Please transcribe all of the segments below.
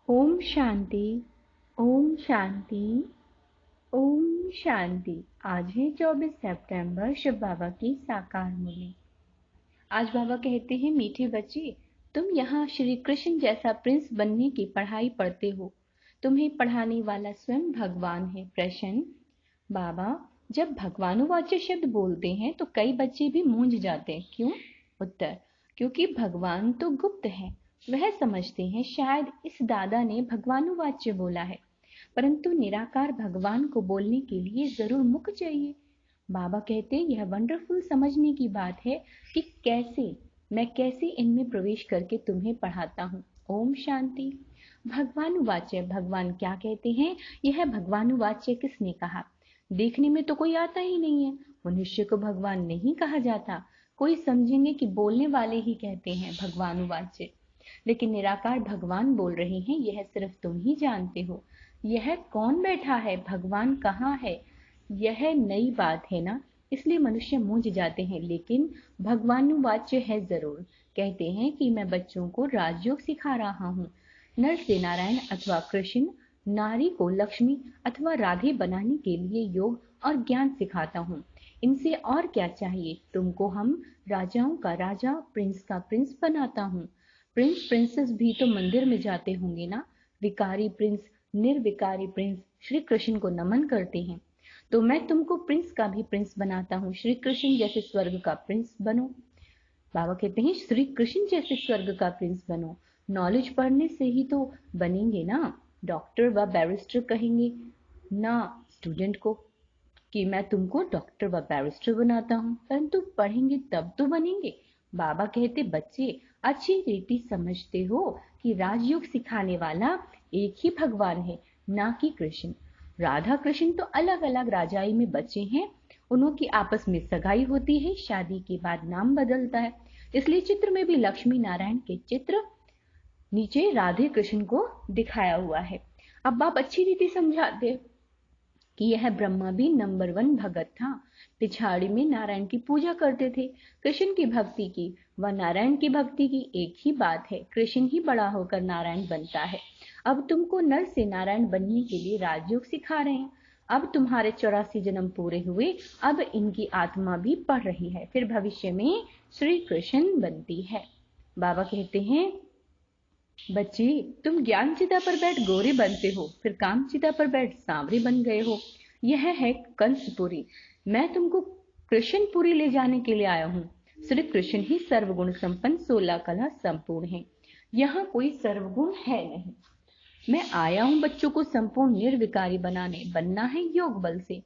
ओम शांति। ओम शांति। ओम शांति। आज है 24 सितंबर, शिव बाबा की साकार मुरली। आज बाबा कहते हैं, मीठे बच्चे, तुम यहाँ श्री कृष्ण जैसा प्रिंस बनने की पढ़ाई पढ़ते हो। तुम्हें पढ़ाने वाला स्वयं भगवान है। प्रश्न: बाबा, जब भगवानुवाच्य शब्द बोलते हैं तो कई बच्चे भी मूंझ जाते हैं, क्यों? उत्तर: क्योंकि भगवान तो गुप्त है। वह समझते हैं शायद इस दादा ने भगवानुवाच्य बोला है, परंतु निराकार भगवान को बोलने के लिए जरूर मुख चाहिए। बाबा कहते यह वंडरफुल समझने की बात है कि मैं कैसे इनमें प्रवेश करके तुम्हें पढ़ाता हूँ। ओम शांति। भगवानुवाच्य, भगवान क्या कहते हैं, यह भगवानुवाच्य किसने कहा? देखने में तो कोई आता ही नहीं है। मनुष्य को भगवान नहीं कहा जाता। कोई समझेंगे कि बोलने वाले ही कहते हैं भगवानुवाच्य, लेकिन निराकार भगवान बोल रहे हैं, यह सिर्फ तुम ही जानते हो। यह कौन बैठा है, भगवान कहाँ है, यह नई बात है ना, इसलिए मनुष्य मूंझ जाते हैं। लेकिन भगवानुवाच्य है जरूर। कहते हैं कि मैं बच्चों को राजयोग सिखा रहा हूँ। नर से नारायण अथवा कृष्ण, नारी को लक्ष्मी अथवा राधे बनाने के लिए योग और ज्ञान सिखाता हूँ। इनसे और क्या चाहिए तुमको? हम राजाओं का राजा, प्रिंस का प्रिंस बनाता हूँ। प्रिंस प्रिंसेस भी तो मंदिर में जाते होंगे ना। विकारी प्रिंस, निर्विकारी प्रिंस श्री कृष्ण को नमन करते हैं। तो मैं तुमको प्रिंस का भी प्रिंस बनाता हूँ। श्री कृष्ण जैसे स्वर्ग का प्रिंस बनो। बाबा कहते हैं श्री कृष्ण जैसे स्वर्ग का प्रिंस बनो। नॉलेज पढ़ने से ही तो बनेंगे ना। डॉक्टर व बैरिस्टर कहेंगे ना स्टूडेंट को कि मैं तुमको डॉक्टर व बैरिस्टर बनाता हूँ, परंतु पढ़ेंगे तब तो बनेंगे। बाबा कहते, बच्चे अच्छी रीति समझते हो कि राजयोग सिखाने वाला एक ही भगवान है, ना कि कृष्ण। राधा कृष्ण तो अलग अलग राजाई में बच्चे हैं। उनकी आपस में सगाई होती है, शादी के बाद नाम बदलता है। इसलिए चित्र में भी लक्ष्मी नारायण के चित्र नीचे राधे कृष्ण को दिखाया हुआ है। अब आप अच्छी रीति समझाते कि यह ब्रह्मा भी नंबर 1 भगत था। पिछाड़ी में नारायण की पूजा करते थे। कृष्ण की भक्ति की व नारायण की भक्ति की एक ही बात है। कृष्ण ही बड़ा होकर नारायण बनता है। अब तुमको नर से नारायण बनने के लिए राजयोग सिखा रहे हैं। अब तुम्हारे 84 जन्म पूरे हुए, अब इनकी आत्मा भी पढ़ रही है, फिर भविष्य में श्री कृष्ण बनती है। बाबा कहते हैं, बच्चे, तुम ज्ञान चिता पर बैठ गोरे बनते हो, फिर काम चिता पर बैठ सांवरे बन गए हो। यह है कंसपुरी। मैं तुमको कृष्णपुरी ले जाने के लिए आया हूँ। श्री कृष्ण ही सर्वगुण संपन्न 16 कला संपूर्ण है। यहाँ कोई सर्वगुण है नहीं। मैं आया हूँ बच्चों को संपूर्ण निर्विकारी बनना है योग बल से।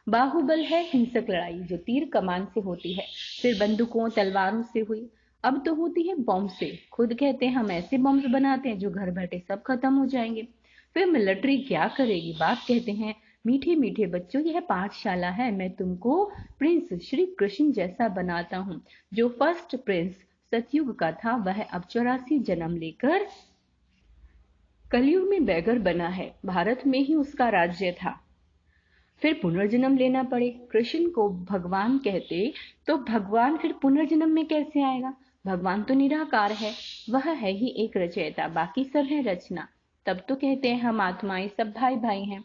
बाहुबल है हिंसक लड़ाई जो तीर कमान से होती है, फिर बंदूकों तलवारों से हुई, अब तो होती है बॉम्ब से। खुद कहते हैं हम ऐसे बॉम्ब बनाते हैं जो घर बैठे सब खत्म हो जाएंगे। फिर मिलिट्री क्या करेगी? बाप कहते हैं, मीठे मीठे बच्चों, यह पाठशाला है। मैं तुमको प्रिंस श्री कृष्ण जैसा बनाता हूँ। जो फर्स्ट प्रिंस सतयुग का था, वह अब 84 जन्म लेकर कलयुग में बैगर बना है। भारत में ही उसका राज्य था, फिर पुनर्जन्म लेना पड़े। कृष्ण को भगवान कहते तो भगवान फिर पुनर्जन्म में कैसे आएगा? भगवान तो निराकार है, वह है ही एक रचयिता, बाकी सब है रचना। तब तो कहते हैं हम आत्माएं सब भाई भाई हैं।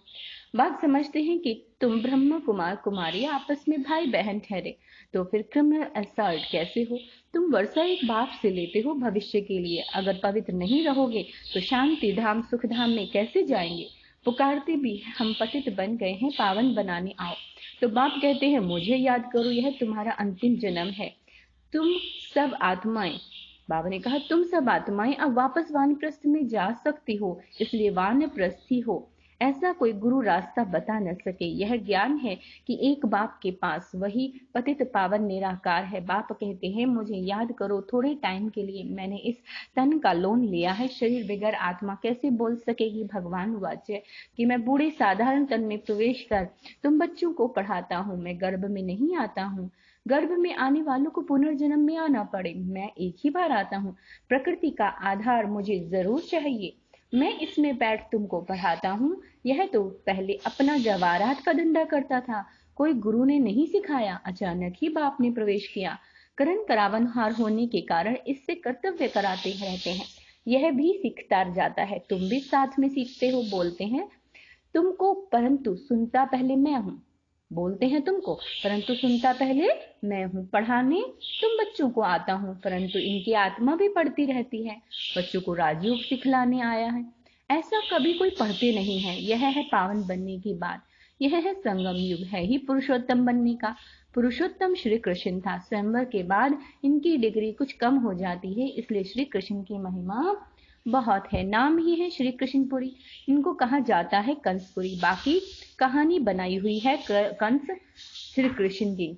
बात समझते हैं कि तुम ब्रह्म कुमार कुमारी आपस में भाई बहन ठहरे, तो फिर क्रिमिनल असॉल्ट कैसे हो? तुम वर्षा एक बाप से लेते हो भविष्य के लिए। अगर पवित्र नहीं रहोगे तो शांति धाम सुख धाम में कैसे जाएंगे? पुकारते भी हम पतित बन गए हैं, पावन बनाने आओ। तो बाप कहते हैं, मुझे याद करो, यह तुम्हारा अंतिम जन्म है। तुम सब आत्माएं, बाबा ने कहा, तुम सब आत्माएं अब वापस वानप्रस्थ में जा सकती हो, इसलिए वानप्रस्थी हो। ऐसा कोई गुरु रास्ता बता न सके। यह ज्ञान है कि एक बाप के पास वही पतित पावन निराकार है। बाप कहते हैं, मुझे याद करो थोड़े टाइम के लिए। मैंने इस तन का लोन लिया है, शरीर बगैर आत्मा कैसे बोल सकेगी? भगवान वाच्य कि मैं बूढ़े साधारण तन में प्रवेश कर तुम बच्चों को पढ़ाता हूँ। मैं गर्भ में नहीं आता हूँ। गर्भ में आने वालों को पुनर्जन्म में आना पड़े, मैं एक ही बार आता हूँ। प्रकृति का आधार मुझे जरूर चाहिए। मैं इसमें बैठ तुमको पढ़ाता हूँ। यह तो पहले अपना जवाहरात का धंधा करता था, कोई गुरु ने नहीं सिखाया। अचानक ही बाप ने प्रवेश किया। करण करावनहार होने के कारण इससे कर्तव्य कराते रहते हैं। यह भी सीखता जाता है। तुम भी साथ में सीखते हो। बोलते हैं तुमको परंतु सुनता पहले मैं हूँ। बोलते हैं तुमको परंतु सुनता पहले मैं हूँ। पढ़ाने तुम बच्चों को आता हूँ परंतु इनकी आत्मा भी पढ़ती रहती है। बच्चों को राजयोग सिखलाने आया है। ऐसा कभी कोई पढ़ते नहीं है। यह है पावन बनने की बात। यह है संगम युग, है ही पुरुषोत्तम बनने का। पुरुषोत्तम श्री कृष्ण था। स्वयंवर के बाद इनकी डिग्री कुछ कम हो जाती है, इसलिए श्री कृष्ण की महिमा बहुत है। नाम ही है श्री कृष्णपुरी। इनको कहा जाता है कंसपुरी। बाकी कहानी बनाई हुई है कंस श्री कृष्ण की।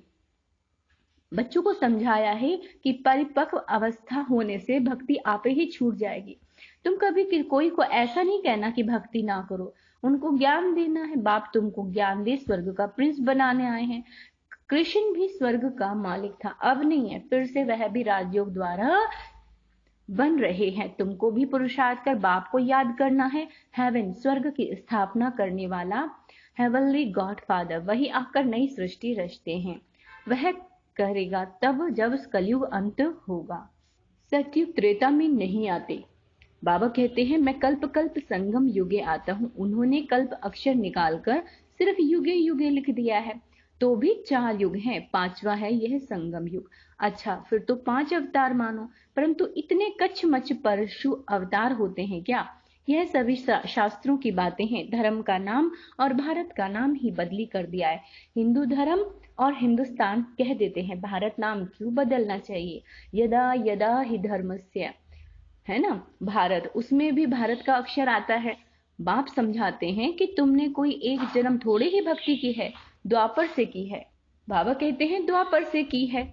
बच्चों को समझाया है कि परिपक्व अवस्था होने से भक्ति आपे ही छूट जाएगी। तुम कभी कोई को ऐसा नहीं कहना कि भक्ति ना करो, उनको ज्ञान देना है। बाप तुमको ज्ञान दे स्वर्ग का प्रिंस बनाने आए हैं। कृष्ण भी स्वर्ग का मालिक था, अब नहीं है, फिर से वह भी राजयोग द्वारा बन रहे हैं। तुमको भी पुरुषार्थ कर बाप को याद करना है। हेवन स्वर्ग की स्थापना करने वाला हेवनली गॉड फादर, वही आकर नई सृष्टि रचते हैं। वह करेगा तब जब कलयुग अंत होगा। सतयुग त्रेता में नहीं आते। बाबा कहते हैं मैं कल्प कल्प संगम युगे आता हूँ। उन्होंने कल्प अक्षर निकालकर सिर्फ युगे युगे लिख दिया है। तो भी 4 युग हैं, 5वां है यह संगम युग। अच्छा, फिर तो 5 अवतार मानो, परंतु इतने कच्छ मच्छ परशु अवतार होते हैं क्या? यह सभी शास्त्रों की बातें हैं। धर्म का नाम और भारत का नाम ही बदली कर दिया है। हिंदू धर्म और हिंदुस्तान कह देते हैं, भारत नाम क्यों बदलना चाहिए? यदा यदा ही धर्मस्य, है ना, भारत, उसमें भी भारत का अक्षर आता है। बाप समझाते हैं कि तुमने कोई एक जन्म थोड़े ही भक्ति की है, द्वापर से की है। बाबा कहते हैं द्वापर से की है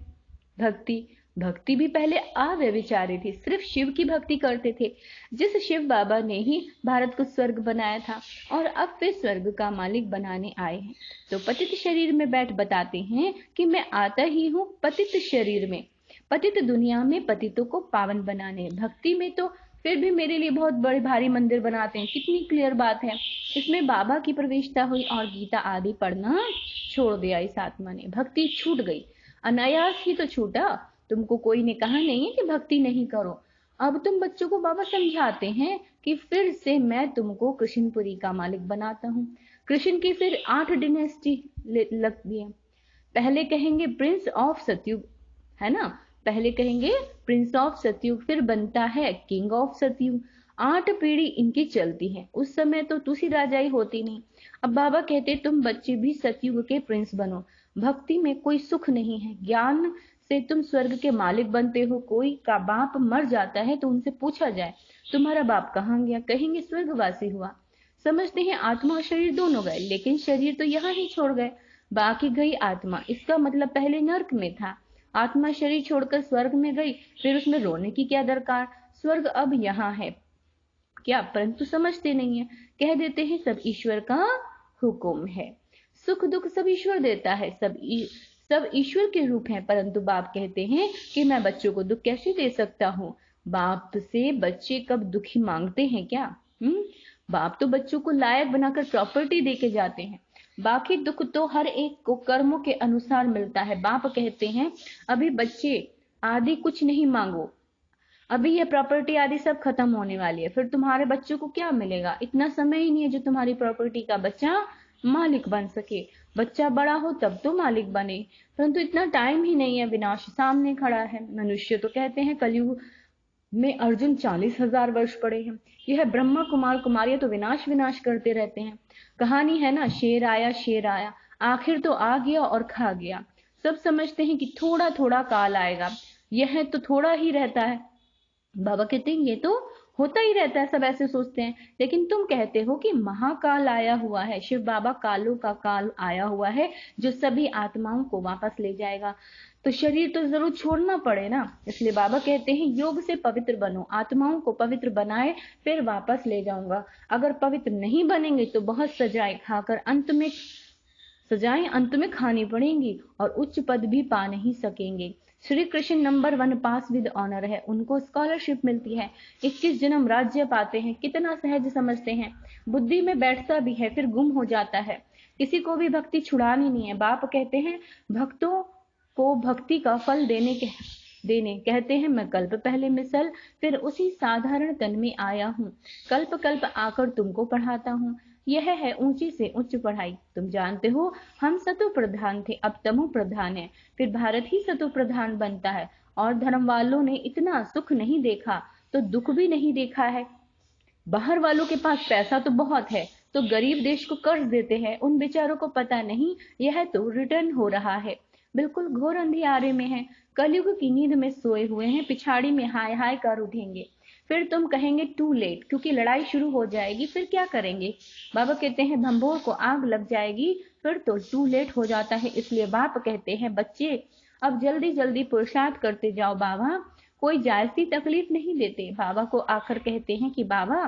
भक्ति। भक्ति भी पहले अव्यभिचारी थी, सिर्फ शिव की भक्ति करते थे। जिस शिव बाबा ने ही भारत को स्वर्ग बनाया था और अब वे स्वर्ग का मालिक बनाने आए हैं। तो पतित शरीर में बैठ बताते हैं कि मैं आता ही हूँ पतित शरीर में, पतित दुनिया में पतितों को पावन बनाने। भक्ति में तो फिर भी मेरे लिए बहुत बड़े भारी मंदिर बनाते हैं। कितनी क्लियर बात है। इसमें बाबा की प्रवेशता हुई और गीता आदि पढ़ना छोड़ दिया इस आत्मा ने। भक्ति छूट गई, अनायास ही तो छूटा। तुमको कोई ने कहा नहीं है कि भक्ति नहीं करो। अब तुम बच्चों को बाबा समझाते हैं कि फिर से मैं तुमको कृष्णपुरी का मालिक बनाता हूँ। कृष्ण की फिर 8 डिनेस्टी लगती है। पहले कहेंगे प्रिंस ऑफ सतयुग, है ना, पहले कहेंगे प्रिंस ऑफ सतयुग, फिर बनता है किंग ऑफ सतयुग। 8 पीढ़ी इनकी चलती है। उस समय तो तुसी राजाई होती नहीं। अब बाबा कहते तुम बच्चे भी सतयुग के प्रिंस बनो। भक्ति में कोई सुख नहीं है, ज्ञान से तुम स्वर्ग के मालिक बनते हो। कोई का बाप मर जाता है तो उनसे पूछा जाए तुम्हारा बाप कहाँ गया, कहेंगे स्वर्गवासी हुआ। समझते हैं आत्मा और शरीर दोनों गए, लेकिन शरीर तो यहाँ ही छोड़ गए, बाकी गई आत्मा। इसका मतलब पहले नर्क में था, आत्मा शरीर छोड़कर स्वर्ग में गई, फिर उसमें रोने की क्या दरकार? स्वर्ग अब यहाँ है क्या? परंतु समझते नहीं है, कह देते हैं सब ईश्वर का हुक्म है। सुख दुख सब ईश्वर देता है, सब ईश्वर के रूप हैं। परंतु बाप कहते हैं कि मैं बच्चों को दुख कैसे दे सकता हूँ? बाप से बच्चे कब दुखी मांगते हैं क्या? बाप तो बच्चों को लायक बनाकर प्रॉपर्टी देके जाते हैं। बाकी दुख तो हर एक को कर्मों के अनुसार मिलता है। बाप कहते हैं अभी बच्चे आदि कुछ नहीं मांगो, अभी ये प्रॉपर्टी आदि सब खत्म होने वाली है, फिर तुम्हारे बच्चों को क्या मिलेगा? इतना समय ही नहीं है जो तुम्हारी प्रॉपर्टी का बच्चा मालिक बन सके। बच्चा बड़ा हो तब तो मालिक बने, परंतु इतना टाइम ही नहीं है, विनाश सामने खड़ा है। मनुष्य तो कहते हैं कलयुग में अर्जुन 40,000 वर्ष पड़े हैं। यह ब्रह्मा कुमार कुमारियां तो विनाश विनाश करते रहते हैं। कहानी है ना, शेर आया, आखिर तो आ गया और खा गया। सब समझते हैं कि थोड़ा थोड़ा काल आएगा, यह तो थोड़ा ही रहता है। बाबा कहते हैं ये तो होता ही रहता है, सब ऐसे सोचते हैं। लेकिन तुम कहते हो कि महाकाल आया हुआ है, शिव बाबा कालों का काल आया हुआ है जो सभी आत्माओं को वापस ले जाएगा। तो शरीर तो जरूर छोड़ना पड़े ना, इसलिए बाबा कहते हैं योग से पवित्र बनो, आत्माओं को पवित्र बनाए फिर वापस ले जाऊंगा। अगर पवित्र नहीं बनेंगे तो बहुत सजाएं अंत में खानी पड़ेंगी और उच्च पद भी पा नहीं सकेंगे। Shri Krishna number 1 pass with honour है, उनको स्कॉलरशिप मिलती है, 21 जन्म राज्य पाते हैं। कितना सहज समझते हैं, बुद्धि में बैठता भी है फिर गुम हो जाता है। किसी को भी भक्ति छुड़ानी नहीं है। बाप कहते हैं भक्तों को भक्ति का फल देने। कहते हैं मैं कल्प पहले मिसल, फिर उसी साधारण तन में आया हूँ। कल्प कल्प आकर तुमको पढ़ाता हूँ। यह है ऊंची से उच्च पढ़ाई। तुम जानते हो हम सतो प्रधान थे, अब तमो प्रधान है। फिर भारत ही सतो प्रधान बनता है। और धर्म वालों ने इतना सुख नहीं देखा तो दुख भी नहीं देखा है। बाहर वालों के पास पैसा तो बहुत है, तो गरीब देश को कर्ज देते हैं। उन बेचारों को पता नहीं यह तो रिटर्न हो रहा है। बिल्कुल घोर अंधियारे में है, कलयुग की नींद में सोए हुए हैं। पिछाड़ी में हाय हाय कर उठेंगे। फिर तुम कहेंगे टू लेट, क्योंकि लड़ाई शुरू हो जाएगी। फिर क्या करेंगे? बाबा कहते हैं भंभोर को आग लग जाएगी, फिर तो टू लेट हो जाता है। इसलिए बाप कहते हैं बच्चे अब जल्दी जल्दी पुरुषार्थ करते जाओ। बाबा कोई जायज तकलीफ नहीं देते। बाबा को आकर कहते हैं कि बाबा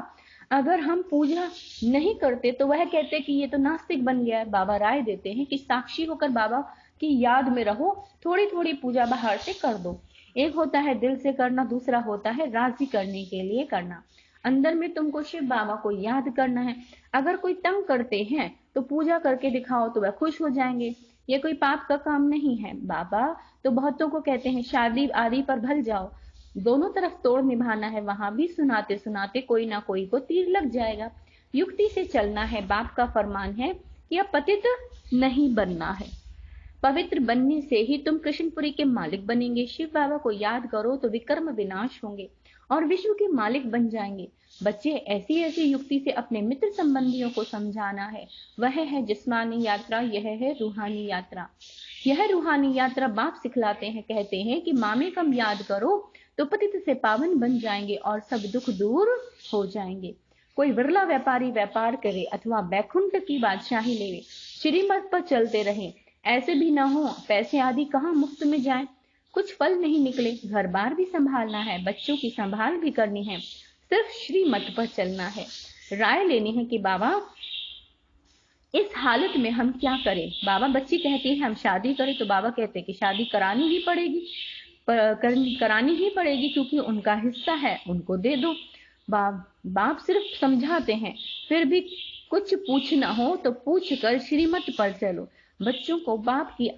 अगर हम पूजा नहीं करते तो वह कहते कि ये तो नास्तिक बन गया है। बाबा राय देते हैं कि साक्षी होकर बाबा की याद में रहो, थोड़ी थोड़ी पूजा बाहर से कर दो। एक होता है दिल से करना, दूसरा होता है राजी करने के लिए करना। अंदर में तुमको शिव बाबा को याद करना है। अगर कोई तंग करते हैं तो पूजा करके दिखाओ तो वह खुश हो जाएंगे। ये कोई पाप का काम नहीं है। बाबा तो बहुतों को कहते हैं शादी आदि पर भल जाओ, दोनों तरफ तोड़ निभाना है। वहां भी सुनाते सुनाते कोई ना कोई को तीर लग जाएगा। युक्ति से चलना है। बाप का फरमान है कि अब पतित नहीं बनना है, पवित्र बनने से ही तुम कृष्णपुरी के मालिक बनेंगे। शिव बाबा को याद करो तो विक्रम विनाश होंगे और विश्व के मालिक बन जाएंगे। बच्चे ऐसी ऐसी युक्ति से अपने मित्र संबंधियों को समझाना है। वह है जिस्मानी यात्रा, यह है रूहानी यात्रा। यह रूहानी यात्रा बाप सिखलाते हैं। कहते हैं कि मामे कम याद करो तो पतित से पावन बन जाएंगे और सब दुख दूर हो जाएंगे। कोई विरला व्यापारी व्यापार करे अथवा बैकुंठ की बादशाही लेवे, श्रीमत पर चलते रहे, ऐसे भी ना हो पैसे आदि कहाँ मुफ्त में जाए, कुछ फल नहीं निकले। घर बार भी संभालना है, बच्चों की संभाल भी करनी है, सिर्फ श्रीमत पर चलना है। राय लेनी है कि बाबा इस हालत में हम क्या करें। बाबा बच्ची कहती है हम शादी करें तो बाबा कहते हैं कि शादी करानी ही पड़ेगी, करानी ही पड़ेगी क्योंकि उनका हिस्सा है, उनको दे दो। बाप सिर्फ समझाते हैं। फिर भी कुछ पूछना हो तो पूछ कर श्रीमत पर चलो। बच्चों को बाप की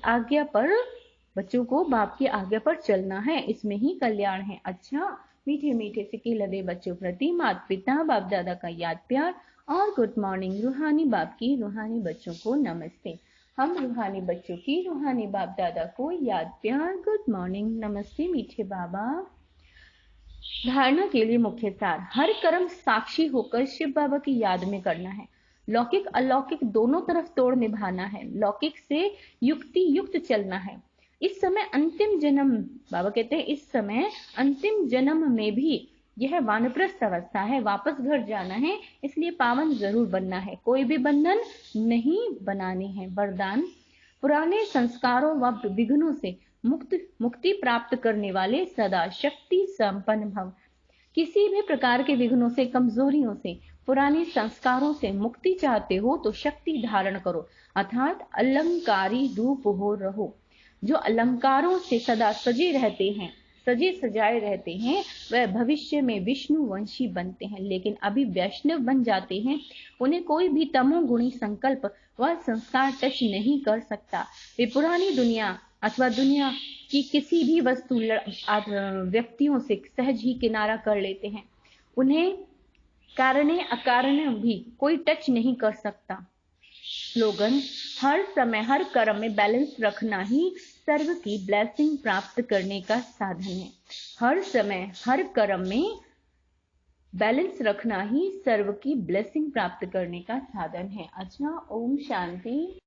आज्ञा पर चलना है, इसमें ही कल्याण है। अच्छा मीठे मीठे सिक्के लदे बच्चों प्रति माता पिता बाप दादा का याद प्यार और गुड मॉर्निंग। रूहानी बाप की रूहानी बच्चों को नमस्ते। हम रूहानी बच्चों की रूहानी बाप दादा को याद प्यार गुड मॉर्निंग नमस्ते मीठे बाबा। धारणा के लिए मुख्य सार, हर कर्म साक्षी होकर शिव बाबा की याद में करना है। लौकिक अलौकिक दोनों तरफ तोड़ निभाना है। लौकिक से युक्ति युक्त चलना है। इस समय अंतिम जन्म, बाबा कहते हैं इस समय अंतिम जन्म में भी यह वानप्रस्थ अवस्था है, वापस घर जाना है, इसलिए पावन जरूर बनना है। कोई भी बंधन नहीं बनाने हैं। वरदान, पुराने संस्कारों व विघ्नों से मुक्ति प्राप्त करने वाले सदा शक्ति संपन्न भव। किसी भी प्रकार के विघ्नों से, कमजोरियों से, पुराने संस्कारों से मुक्ति चाहते हो तो शक्ति धारण करो, अर्थात अलंकारी रूप हो रहो। जो अलंकारों से सदा सजे रहते हैं, सजे सजाए रहते हैं, वह भविष्य में विष्णु वंशी बनते हैं, लेकिन अभी वैष्णव बन जाते हैं। उन्हें कोई भी तमोगुणी संकल्प व संस्कार टच नहीं कर सकता। वे पुरानी दुनिया अथवा दुनिया की किसी भी वस्तु व्यक्तियों से सहज ही किनारा कर लेते हैं। उन्हें कारणे अकारणे भी कोई टच नहीं कर सकता। स्लोगन, हर समय हर कर्म में बैलेंस रखना ही सर्व की ब्लेसिंग प्राप्त करने का साधन है। हर समय हर कर्म में बैलेंस रखना ही सर्व की ब्लेसिंग प्राप्त करने का साधन है। अच्छा, ओम शांति।